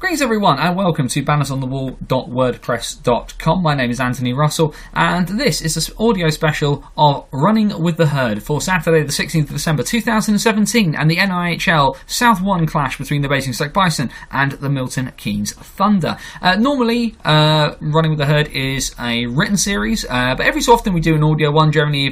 Greetings everyone and welcome to bannersonthewall.wordpress.com. My name is Anthony Russell and this is an audio special of Running with the Herd for Saturday the 16th of December 2017 and the NIHL South 1 clash between the Bison and the Milton Keynes Thunder. Normally, Running with the Herd is a written series, but every so often we do an audio one, generally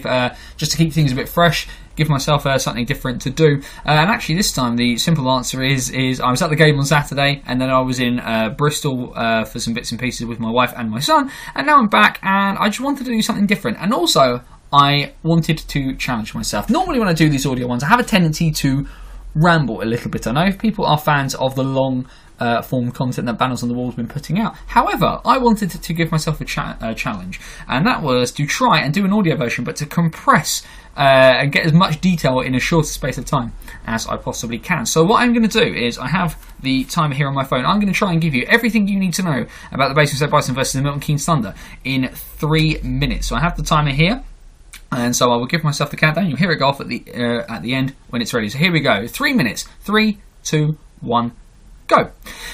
just to keep things a bit fresh. Give myself something different to do, and actually this time the simple answer is I was at the game on Saturday, and then I was in Bristol for some bits and pieces with my wife and my son, and now I'm back and I just wanted to do something different, and also I wanted to challenge myself. Normally when I do these audio ones I have a tendency to ramble a little bit. I know if people are fans of the long form content that Banners on the Wall has been putting out. However, I wanted to give myself a challenge, and that was to try and do an audio version, but to compress and get as much detail in a shorter space of time as I possibly can. So what I'm going to do is, I have the timer here on my phone. I'm going to try and give you everything you need to know about the Bison versus the Milton Keynes Thunder in 3 minutes. So I have the timer here, and so I will give myself the countdown. You'll hear it go off at the end when it's ready. So here we go. 3 minutes. 3, 2, 1. Go.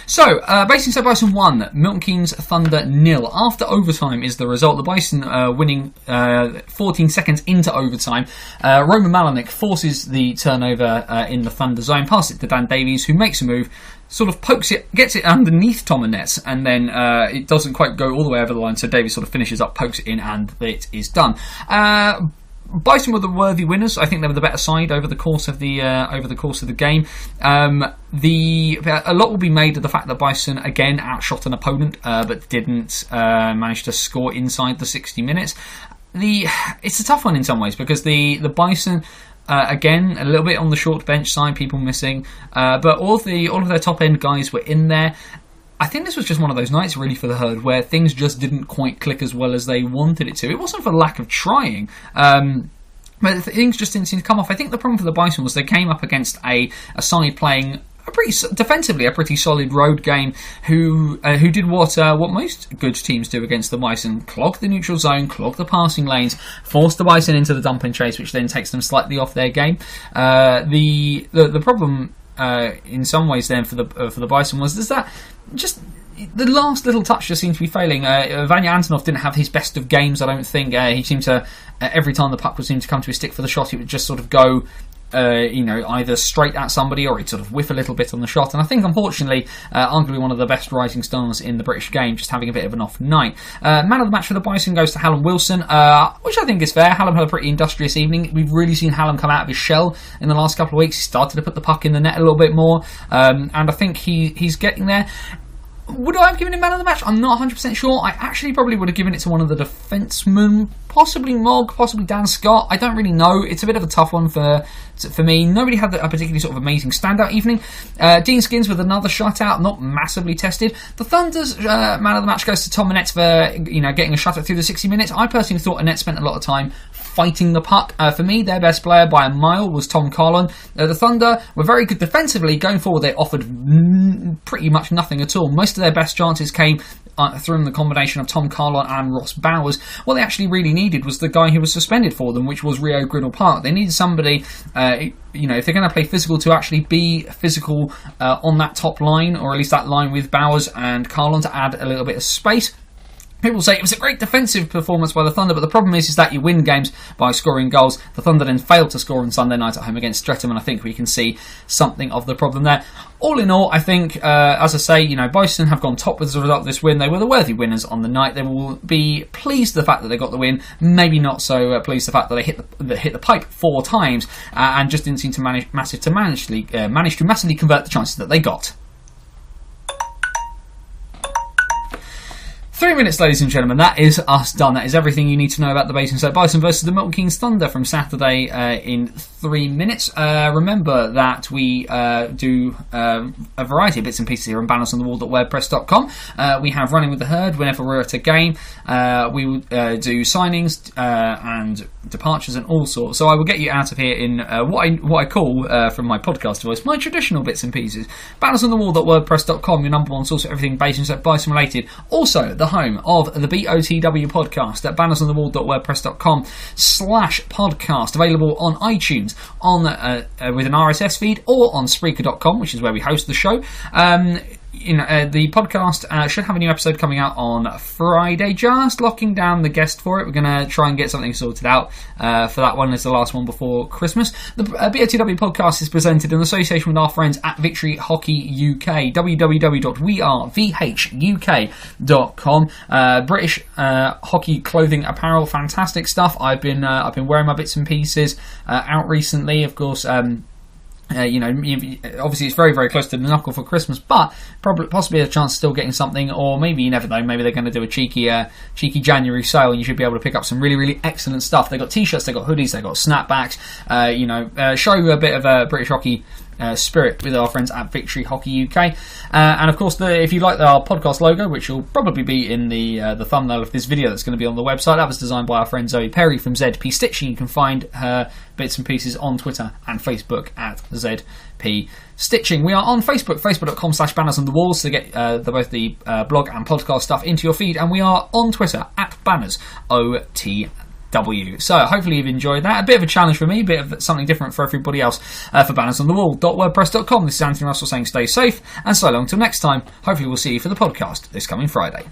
So, Bison 1, Milton Keynes Thunder 0. After overtime is the result. The Bison winning 14 seconds into overtime. Roman Malenik forces the turnover in the Thunder zone, passes it to Dan Davies, who makes a move, sort of pokes it, gets it underneath Tomanets, and then it doesn't quite go all the way over the line, so Davies sort of finishes up, pokes it in, and it is done. Bison were the worthy winners. I think they were the better side over the course of the game. A lot will be made of the fact that Bison again outshot an opponent, but didn't manage to score inside the 60 minutes. It's a tough one in some ways because the Bison. Again, a little bit on the short bench side, people missing, but all of their top end guys were in there. I think this was just one of those nights really for the Herd where things just didn't quite click as well as they wanted it to. It wasn't for lack of trying, but things just didn't seem to come off. I think the problem for the Bison was they came up against a side playing defensively a pretty solid road game who did what most good teams do against the Bison: clog the neutral zone, clog the passing lanes, force the Bison into the dumping chase, which then takes them slightly off their game. The problem in some ways then for the Bison was that just the last little touch just seemed to be failing. Vanya Antonov didn't have his best of games, I don't think. He seemed to every time the puck would seem to come to his stick for the shot, it would just sort of go either straight at somebody or he'd sort of whiff a little bit on the shot. And I think, unfortunately, arguably one of the best rising stars in the British game, just having a bit of an off night. Man of the match for the Bison goes to Hallam Wilson, which I think is fair. Hallam had a pretty industrious evening. We've really seen Hallam come out of his shell in the last couple of weeks. He started to put the puck in the net a little bit more, and I think he's getting there. Would I have given him man of the match? I'm not 100% sure. I actually probably would have given it to one of the defensemen, possibly Mogg, possibly Dan Scott. I don't really know. It's a bit of a tough one for me. Nobody had a particularly sort of amazing standout evening. Dean Skins with another shutout, not massively tested. The Thunder's man of the match goes to Tom Annette for getting a shutout through the 60 minutes. I personally thought Annette spent a lot of time fighting the puck. For me, their best player by a mile was Tom Carlon. The Thunder were very good defensively. Going forward, they offered pretty much nothing at all. Most of their best chances came through the combination of Tom Carlon and Ross Bowers. What they actually really needed was the guy who was suspended for them, which was Rio Grinnell Park. They needed somebody, if they're going to play physical, to actually be physical on that top line, or at least that line with Bowers and Carlon, to add a little bit of space. People say it was a great defensive performance by the Thunder, but the problem is that you win games by scoring goals. The Thunder then failed to score on Sunday night at home against Streatham, and I think we can see something of the problem there. All in all, I think, as I say, Bison have gone top as a result of this win. They were the worthy winners on the night. They will be pleased with the fact that they got the win. Maybe not so pleased with the fact that they hit the pipe 4 times and just didn't seem to manage to massively convert the chances that they got. 3 minutes, ladies and gentlemen. That is us done. That is everything you need to know about the Bison. So Bison versus the Milton Keynes Thunder from Saturday in 3 minutes. Remember that we do a variety of bits and pieces here on bannersonthewall.wordpress.com. We have Running with the Herd whenever we're at a game. We will do signings and departures and all sorts. So I will get you out of here in what I call, from my podcast voice, my traditional bits and pieces. Bannersonthewall.wordpress.com, your number one source for everything Bison related. Also, the home of the BOTW podcast at bannersonthewall.wordpress.com/podcast, available on iTunes with an RSS feed, or on Spreaker.com, which is where we host the show. the podcast should have a new episode coming out on Friday. Just locking down the guest for it. We're going to try and get something sorted out for that one as the last one before Christmas. The BOTW podcast is presented in association with our friends at Victory Hockey UK. www.wearevhuk.com. British hockey clothing, apparel, fantastic stuff. I've been wearing my bits and pieces out recently. Of course, obviously it's very, very close to the knuckle for Christmas, but possibly a chance of still getting something, or maybe, you never know, maybe they're going to do a cheeky January sale and you should be able to pick up some really, really excellent stuff. They've got t-shirts, they've got hoodies, they've got snapbacks, show you a bit of British hockey spirit with our friends at Victory Hockey UK. And of course, if you like our podcast logo, which will probably be in the thumbnail of this video that's going to be on the website, that was designed by our friend Zoe Perry from ZP Stitching. You can find her bits and pieces on Twitter and Facebook at ZP Stitching. We are on Facebook, facebook.com/banners on the walls, to get both the blog and podcast stuff into your feed, and we are on Twitter at bannersOTW. So hopefully you've enjoyed that. A bit of a challenge for me, a bit of something different for everybody else. For bannersonthewall.wordpress.com. This is Anthony Russell saying stay safe and so long till next time. Hopefully we'll see you for the podcast this coming Friday.